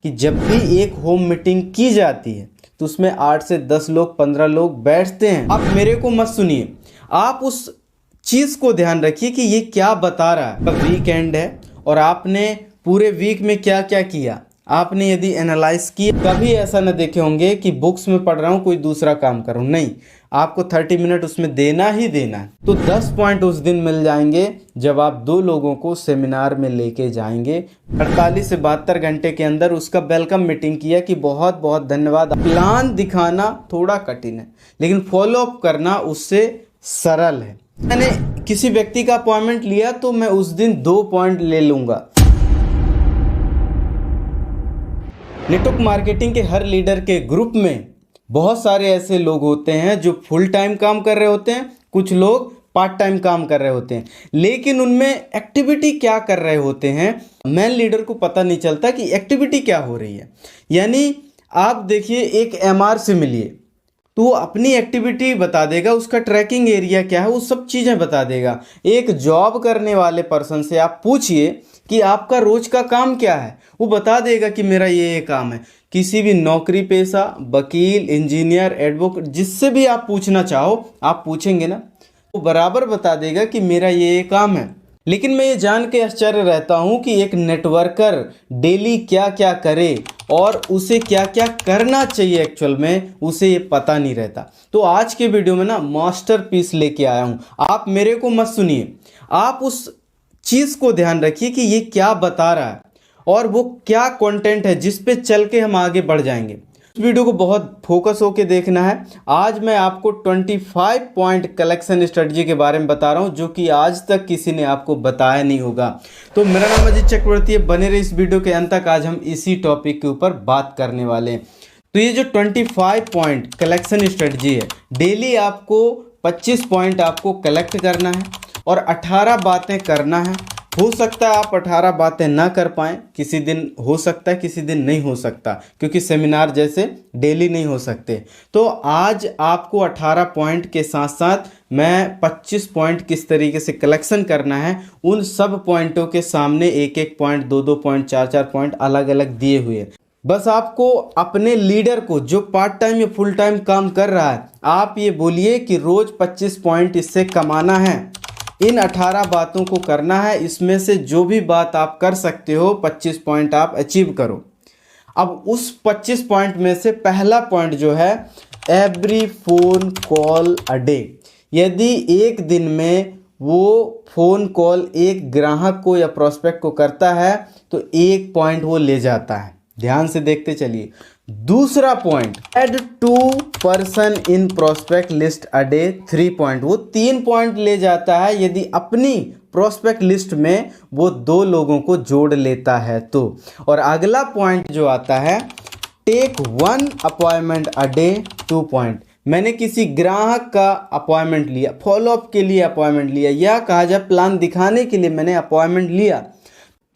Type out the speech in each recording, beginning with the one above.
कि जब भी एक होम मीटिंग की जाती है तो उसमें 8 से 10 लोग 15 लोग बैठते हैं। आप मेरे को मत सुनिए, आप उस चीज को ध्यान रखिए कि ये क्या बता रहा है। वीकेंड है और आपने पूरे वीक में क्या क्या किया, आपने यदि एनालाइज किया, कभी ऐसा न देखे होंगे कि बुक्स में पढ़ रहा हूँ कोई दूसरा काम कर रहा हूँ। नहीं, आपको 30 मिनट उसमें देना ही देना है। तो 10 पॉइंट उस दिन मिल जाएंगे जब आप 2 लोगों को सेमिनार में लेके जाएंगे। 48 से 72 घंटे के अंदर उसका वेलकम मीटिंग किया कि बहुत बहुत धन्यवाद। प्लान दिखाना थोड़ा कठिन है लेकिन फॉलो अप करना उससे सरल है। मैंने किसी व्यक्ति का अपॉइंटमेंट लिया तो मैं उस दिन 2 पॉइंट ले लूंगा। नेटवर्क मार्केटिंग के हर लीडर के ग्रुप में बहुत सारे ऐसे लोग होते हैं जो फुल टाइम काम कर रहे होते हैं, कुछ लोग पार्ट टाइम काम कर रहे होते हैं, लेकिन उनमें एक्टिविटी क्या कर रहे होते हैं मेन लीडर को पता नहीं चलता कि एक्टिविटी क्या हो रही है। यानी आप देखिए, एक एमआर से मिलिए तो वो अपनी एक्टिविटी बता देगा, उसका ट्रैकिंग एरिया क्या है, वो सब चीज़ें बता देगा। एक जॉब करने वाले पर्सन से आप पूछिए कि आपका रोज का काम क्या है, वो बता देगा कि मेरा ये काम है। किसी भी नौकरी पेशा, वकील, इंजीनियर, एडवोकेट, जिससे भी आप पूछना चाहो आप पूछेंगे ना, वो बराबर बता देगा कि मेरा ये काम है। लेकिन मैं ये जान के आश्चर्य रहता हूँ कि एक नेटवर्कर डेली क्या क्या करे और उसे क्या क्या करना चाहिए, एक्चुअल में उसे ये पता नहीं रहता। तो आज के वीडियो में ना मास्टरपीस लेके आया हूँ। आप मेरे को मत सुनिए, आप उस चीज को ध्यान रखिए कि ये क्या बता रहा है और वो क्या कंटेंट है जिस पे चल के हम आगे बढ़ जाएंगे। इस वीडियो को बहुत फोकस होके देखना है। आज मैं आपको 25 पॉइंट कलेक्शन स्ट्रेटजी के बारे में बता रहा हूं जो कि आज तक किसी ने आपको बताया नहीं होगा। तो मेरा नाम अजीत चक्रवर्ती है, बने रहे इस वीडियो के अंत तक। आज हम इसी टॉपिक के ऊपर बात करने वाले हैं। तो ये जो 25 पॉइंट कलेक्शन स्ट्रेटजी है, डेली आपको 25 पॉइंट आपको कलेक्ट करना है और 18 बातें करना है। हो सकता है आप 18 बातें ना कर पाएं, किसी दिन हो सकता है, किसी दिन नहीं हो सकता, क्योंकि सेमिनार जैसे डेली नहीं हो सकते। तो आज आपको 18 पॉइंट के साथ साथ मैं 25 पॉइंट किस तरीके से कलेक्शन करना है, उन सब पॉइंटों के सामने एक एक पॉइंट, दो दो पॉइंट, चार चार पॉइंट अलग अलग दिए हुए हैं। बस आपको अपने लीडर को, जो पार्ट टाइम या फुल टाइम काम कर रहा है, आप ये बोलिए कि रोज 25 पॉइंट इससे कमाना है। इन 18 बातों को करना है, इसमें से जो भी बात आप कर सकते हो 25 पॉइंट आप अचीव करो। अब उस 25 पॉइंट में से पहला पॉइंट जो है, every phone call a day. यदि एक दिन में वो फोन कॉल एक ग्राहक को या प्रोस्पेक्ट को करता है तो 1 पॉइंट वो ले जाता है। ध्यान से देखते चलिए। दूसरा point, add 2 person in prospect list a day, 3 point, वो 3 पॉइंट ले जाता है यदि अपनी प्रोस्पेक्ट लिस्ट में वो 2 लोगों को जोड़ लेता है तो। और अगला पॉइंट जो आता है, take 1 appointment a day, 2 point. मैंने किसी ग्राहक का अपॉइंटमेंट लिया, फॉलोअप के लिए अपॉइंटमेंट लिया, या कहा जाए प्लान दिखाने के लिए मैंने अपॉइंटमेंट लिया,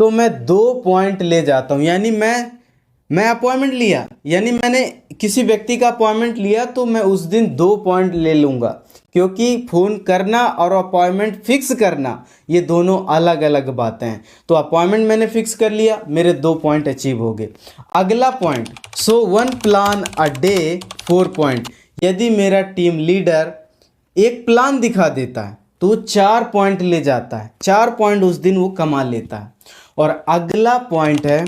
तो मैं 2 पॉइंट ले जाता हूं। यानी मैं अपॉइंटमेंट लिया, यानी मैंने किसी व्यक्ति का अपॉइंटमेंट लिया तो मैं उस दिन 2 पॉइंट ले लूंगा, क्योंकि फोन करना और अपॉइंटमेंट फिक्स करना ये दोनों अलग अलग बातें हैं। तो अपॉइंटमेंट मैंने फिक्स कर लिया, मेरे 2 पॉइंट अचीव हो गए। अगला point, so 1 plan a day, 4 point. यदि मेरा टीम लीडर एक प्लान दिखा देता है तो 4 पॉइंट ले जाता है, 4 पॉइंट उस दिन वो कमा लेता है। और अगला पॉइंट है,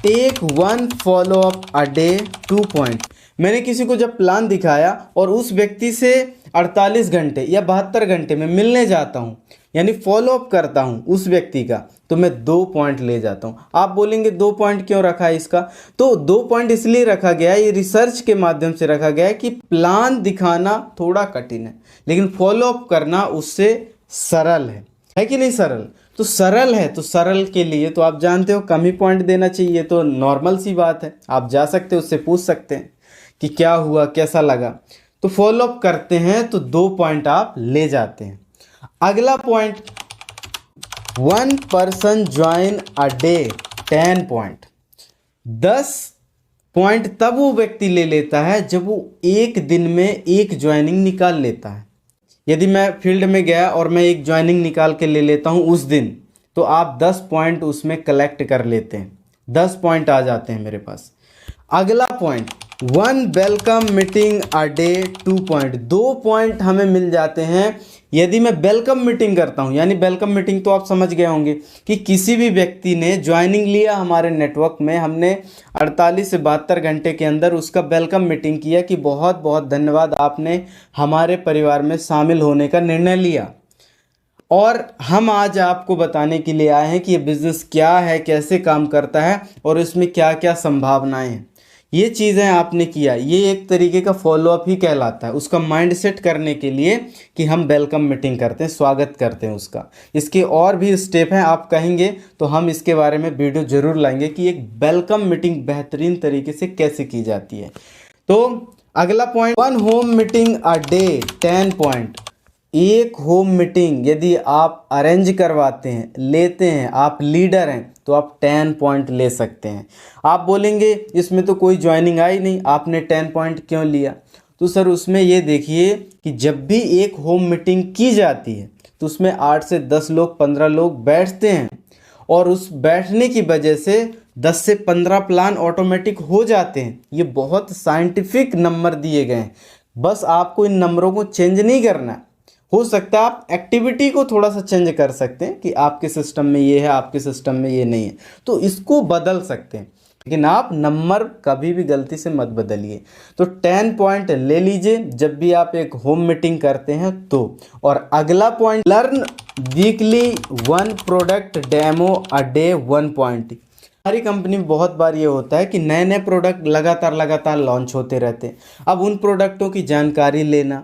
take 1 follow up a day, 2 point. मैंने किसी को जब प्लान दिखाया और उस व्यक्ति से 48 घंटे या 72 घंटे में मिलने जाता हूं, यानी फॉलोअप करता हूं उस व्यक्ति का, तो मैं 2 पॉइंट ले जाता हूं। आप बोलेंगे 2 पॉइंट क्यों रखा है इसका? तो 2 पॉइंट इसलिए रखा गया है, ये रिसर्च के माध्यम से रखा गया है कि प्लान दिखाना थोड़ा कठिन है लेकिन फॉलोअप करना उससे सरल है कि नहीं सरल? तो सरल है, तो सरल के लिए तो आप जानते हो कम ही पॉइंट देना चाहिए, तो नॉर्मल सी बात है। आप जा सकते हो, उससे पूछ सकते हैं कि क्या हुआ, कैसा लगा। तो फॉलोअप करते हैं तो 2 पॉइंट आप ले जाते हैं। अगला point, 1 person join a day, 10 point. 10 point तब वो व्यक्ति ले लेता है जब वो एक दिन में एक ज्वाइनिंग निकाल लेता है। यदि मैं फील्ड में गया और मैं एक ज्वाइनिंग निकाल के ले लेता हूं उस दिन, तो आप 10 पॉइंट उसमें कलेक्ट कर लेते हैं। 10 पॉइंट आ जाते हैं मेरे पास। अगला पॉइंट, 1 वेलकम मीटिंग अ डे 2 पॉइंट, 2 पॉइंट हमें मिल जाते हैं यदि मैं वेलकम मीटिंग करता हूं। यानी वेलकम मीटिंग तो आप समझ गए होंगे कि किसी भी व्यक्ति ने ज्वाइनिंग लिया हमारे नेटवर्क में, हमने 48 से 72 घंटे के अंदर उसका वेलकम मीटिंग किया कि बहुत बहुत धन्यवाद, आपने हमारे परिवार में शामिल होने का निर्णय लिया। और हम आज आपको बताने के लिए आए हैं कि ये बिज़नेस क्या है, कैसे काम करता है और इसमें क्या क्या संभावनाएं हैं। ये चीज़ें आपने किया, ये एक तरीके का फॉलोअप ही कहलाता है, उसका माइंड सेट करने के लिए कि हम वेलकम मीटिंग करते हैं, स्वागत करते हैं उसका। इसके और भी स्टेप हैं, आप कहेंगे तो हम इसके बारे में वीडियो जरूर लाएंगे कि एक वेलकम मीटिंग बेहतरीन तरीके से कैसे की जाती है। तो अगला point, 1 home meeting a day 10 point. एक होम मीटिंग यदि आप अरेंज करवाते हैं, लेते हैं, आप लीडर हैं, तो आप 10 पॉइंट ले सकते हैं। आप बोलेंगे इसमें तो कोई ज्वाइनिंग आई नहीं, आपने 10 पॉइंट क्यों लिया? तो सर उसमें ये देखिए कि जब भी एक होम मीटिंग की जाती है तो उसमें 8 से 10 लोग, 15 लोग बैठते हैं और उस बैठने की वजह से 10 से 15 प्लान ऑटोमेटिक हो जाते हैं। ये बहुत साइंटिफिक नंबर दिए गए हैं, बस आपको इन नंबरों को चेंज नहीं करना। हो सकता है आप एक्टिविटी को थोड़ा सा चेंज कर सकते हैं कि आपके सिस्टम में ये है, आपके सिस्टम में ये नहीं है, तो इसको बदल सकते हैं, लेकिन आप नंबर कभी भी गलती से मत बदलिए। तो 10 पॉइंट ले लीजिए जब भी आप एक होम मीटिंग करते हैं तो। और अगला point, learn weekly 1 product demo a day 1 point. हमारी कंपनी में बहुत बार ये होता है कि नए नए प्रोडक्ट लगातार लॉन्च होते रहते हैं। अब उन प्रोडक्टों की जानकारी लेना,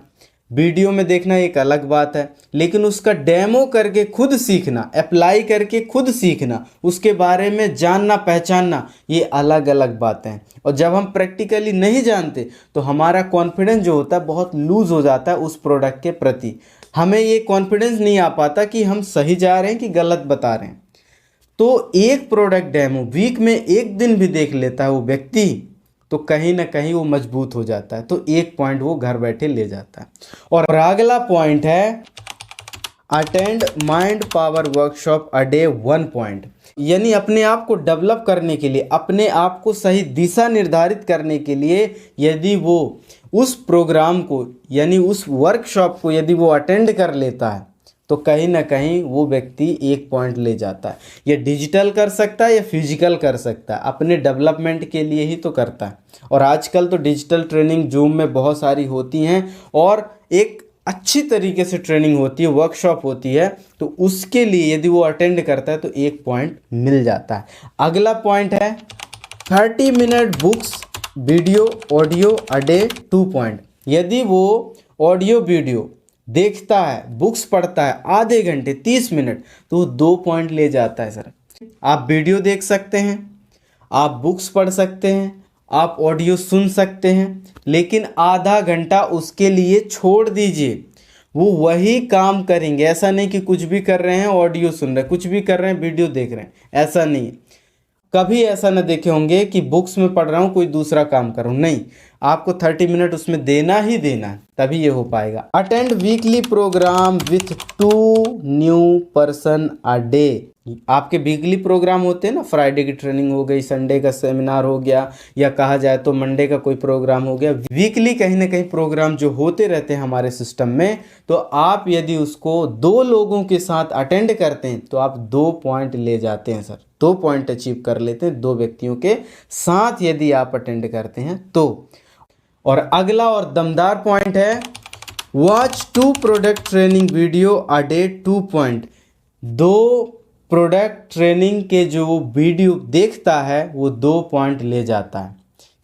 वीडियो में देखना एक अलग बात है, लेकिन उसका डेमो करके खुद सीखना, अप्लाई करके खुद सीखना, उसके बारे में जानना, पहचानना, ये अलग अलग बातें हैं। और जब हम प्रैक्टिकली नहीं जानते तो हमारा कॉन्फिडेंस जो होता है बहुत लूज हो जाता है उस प्रोडक्ट के प्रति। हमें ये कॉन्फिडेंस नहीं आ पाता कि हम सही जा रहे हैं कि गलत बता रहे हैं। तो एक प्रोडक्ट डेमो वीक में एक दिन भी देख लेता है वो व्यक्ति, तो कहीं ना कहीं वो मजबूत हो जाता है, तो 1 पॉइंट वो घर बैठे ले जाता है। और अगला पॉइंट है, attend mind power workshop a day 1 point. यानी अपने आप को डेवलप करने के लिए, अपने आप को सही दिशा निर्धारित करने के लिए यदि वो उस प्रोग्राम को यानी उस वर्कशॉप को यदि वो अटेंड कर लेता है तो कहीं ना कहीं वो व्यक्ति 1 पॉइंट ले जाता है। ये डिजिटल कर सकता है या फिजिकल कर सकता है, अपने डेवलपमेंट के लिए ही तो करता है। और आजकल तो डिजिटल ट्रेनिंग जूम में बहुत सारी होती हैं और एक अच्छी तरीके से ट्रेनिंग होती है, वर्कशॉप होती है, तो उसके लिए यदि वो अटेंड करता है तो 1 पॉइंट मिल जाता है। अगला पॉइंट है 30 मिनट बुक्स वीडियो ऑडियो अ डे 2 पॉइंट। यदि वो ऑडियो वीडियो देखता है, बुक्स पढ़ता है आधे घंटे 30 मिनट, तो वो 2 पॉइंट ले जाता है। सर आप वीडियो देख सकते हैं, आप बुक्स पढ़ सकते हैं, आप ऑडियो सुन सकते हैं, लेकिन आधा घंटा उसके लिए छोड़ दीजिए, वो वही काम करेंगे। ऐसा नहीं कि कुछ भी कर रहे हैं ऑडियो सुन रहे हैं, कुछ भी कर रहे हैं वीडियो देख रहे हैं, ऐसा नहीं। कभी ऐसा ना देखे होंगे कि बुक्स में पढ़ रहा हूँ कोई दूसरा काम कर रहा हूँ, नहीं, आपको 30 मिनट उसमें देना ही देना है, तभी ये हो पाएगा। Attend weekly programme with 2 new person a day. आपके वीकली प्रोग्राम होते हैं ना, फ्राइडे की ट्रेनिंग हो गई, संडे का सेमिनार हो गया, या कहा जाए तो मंडे का कोई प्रोग्राम हो गया। वीकली कहीं ना कहीं प्रोग्राम जो होते रहते हैं हमारे सिस्टम में, तो आप यदि उसको 2 लोगों के साथ अटेंड करते हैं तो आप 2 पॉइंट ले जाते हैं। सर 2 पॉइंट अचीव कर लेते हैं 2 व्यक्तियों के साथ यदि आप अटेंड करते हैं तो। और अगला और दमदार पॉइंट है, वॉच 2 प्रोडक्ट ट्रेनिंग वीडियो अ डे 2 पॉइंट। 2 प्रोडक्ट ट्रेनिंग के जो वीडियो देखता है वो 2 पॉइंट ले जाता है।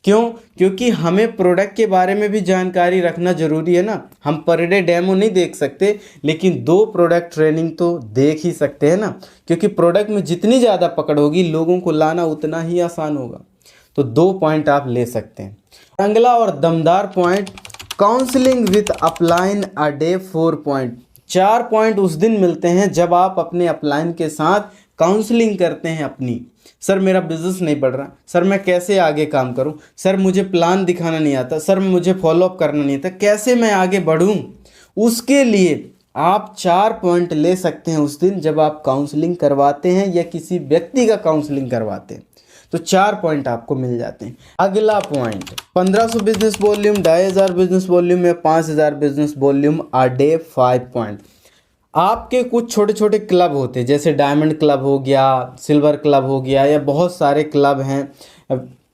क्यों? क्योंकि हमें प्रोडक्ट के बारे में भी जानकारी रखना ज़रूरी है ना। हम पर डे डेमो नहीं देख सकते, लेकिन 2 प्रोडक्ट ट्रेनिंग तो देख ही सकते हैं ना, क्योंकि प्रोडक्ट में जितनी ज़्यादा पकड़ होगी लोगों को लाना उतना ही आसान होगा। तो 2 पॉइंट आप ले सकते हैं। अगला और दमदार point, counselling with upline a day 4 point. 4 point उस दिन मिलते हैं जब आप अपने अपलाइन के साथ काउंसलिंग करते हैं अपनी। सर मेरा बिजनेस नहीं बढ़ रहा, सर मैं कैसे आगे काम करूं, सर मुझे प्लान दिखाना नहीं आता, सर मुझे फॉलोअप करना नहीं आता, कैसे मैं आगे बढ़ूं। उसके लिए आप 4 पॉइंट ले सकते हैं उस दिन जब आप काउंसलिंग करवाते हैं या किसी व्यक्ति का काउंसलिंग करवाते हैं। तो तो 4 पॉइंट आपको मिल जाते हैं। अगला point 1500 business volume, 2500 business volume या 5000 बिजनेस वॉल्यूम आ डे 5 पॉइंट। आपके कुछ छोटे छोटे क्लब होते हैं, जैसे डायमंड क्लब हो गया, सिल्वर क्लब हो गया, या बहुत सारे क्लब हैं,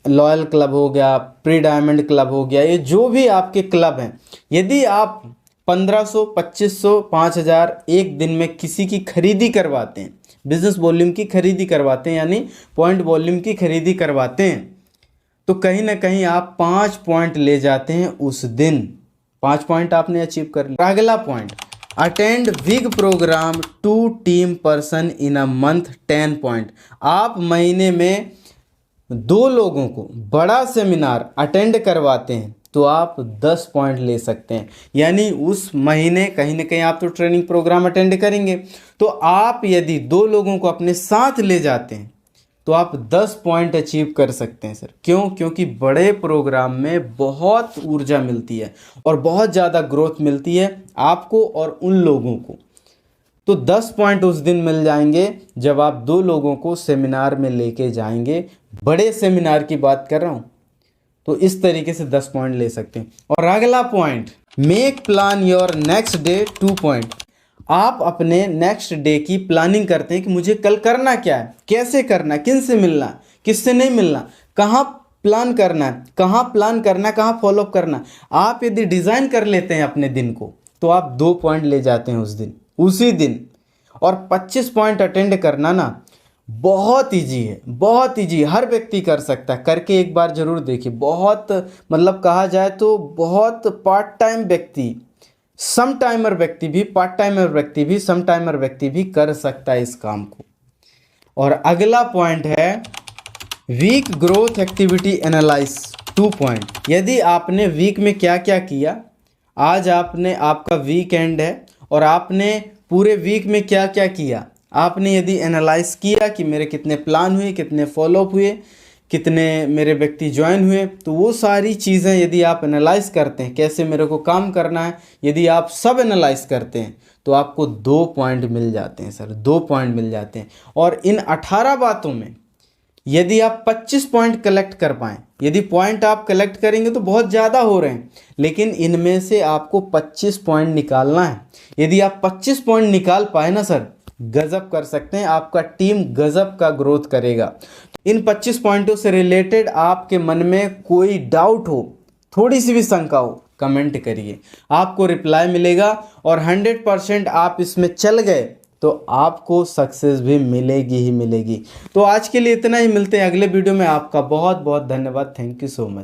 लॉयल क्लब हो गया, प्री डायमंड क्लब हो गया, ये जो भी आपके क्लब हैं, यदि आप 1500, 2500, 5000 एक दिन में किसी की खरीदी करवाते हैं, बिजनेस वॉल्यूम की खरीदी करवाते हैं, यानी पॉइंट वॉल्यूम की खरीदी करवाते हैं, तो कहीं ना कहीं आप 5 पॉइंट ले जाते हैं उस दिन। 5 पॉइंट आपने अचीव कर लिया। अगला point, attend big programme 2 team person in a month 10 point. आप महीने में 2 लोगों को बड़ा सेमिनार अटेंड करवाते हैं तो आप 10 पॉइंट ले सकते हैं। यानी उस महीने कहीं ना कहीं आप तो ट्रेनिंग प्रोग्राम अटेंड करेंगे, तो आप यदि 2 लोगों को अपने साथ ले जाते हैं तो आप 10 पॉइंट अचीव कर सकते हैं सर। क्यों? क्योंकि बड़े प्रोग्राम में बहुत ऊर्जा मिलती है और बहुत ज़्यादा ग्रोथ मिलती है आपको और उन लोगों को। तो 10 पॉइंट उस दिन मिल जाएंगे जब आप 2 लोगों को सेमिनार में लेके जाएंगे। बड़े सेमिनार की बात कर रहा हूँ, तो इस तरीके से 10 पॉइंट ले सकते हैं। और अगला point, make plan your next day 2 point. आप अपने नेक्स्ट डे की प्लानिंग करते हैं कि मुझे कल करना क्या है, कैसे करना है, किन से मिलना, किससे नहीं मिलना, कहाँ प्लान करना है, कहाँ फॉलोअप करना है। आप यदि डिज़ाइन कर लेते हैं अपने दिन को तो आप 2 पॉइंट ले जाते हैं उस दिन, उसी दिन। और 25 पॉइंट अटेंड करना ना बहुत ईजी है, बहुत ईजी, हर व्यक्ति कर सकता है। करके एक बार जरूर देखिए। बहुत मतलब कहा जाए तो बहुत पार्ट टाइम व्यक्ति, सम टाइमर व्यक्ति भी, पार्ट टाइमर व्यक्ति भी, सम टाइमर व्यक्ति भी कर सकता है इस काम को। और अगला पॉइंट है week growth activity analyse 2 point. यदि आपने वीक में क्या क्या किया, आज आपका वीकेंड है और आपने पूरे वीक में क्या क्या किया, आपने यदि एनालाइज किया कि मेरे कितने प्लान हुए, कितने फॉलोअप हुए, कितने मेरे व्यक्ति ज्वाइन हुए, तो वो सारी चीज़ें यदि आप एनालाइज करते हैं, कैसे मेरे को काम करना है, यदि आप सब एनालाइज करते हैं तो आपको 2 पॉइंट मिल जाते हैं सर, 2 पॉइंट मिल जाते हैं। और इन 18 बातों में यदि आप 25 पॉइंट कलेक्ट कर पाएँ, यदि पॉइंट आप कलेक्ट करेंगे तो बहुत ज़्यादा हो रहे हैं, लेकिन इनमें से आपको 25 पॉइंट निकालना है। यदि आप 25 पॉइंट निकाल पाए ना सर, गजब कर सकते हैं, आपका टीम गजब का ग्रोथ करेगा। इन 25 पॉइंटों से रिलेटेड आपके मन में कोई डाउट हो, थोड़ी सी भी शंका हो, कमेंट करिए, आपको रिप्लाई मिलेगा। और 100% आप इसमें चल गए तो आपको सक्सेस भी मिलेगी ही मिलेगी। तो आज के लिए इतना ही, मिलते हैं अगले वीडियो में। आपका बहुत बहुत धन्यवाद। Thank you so much.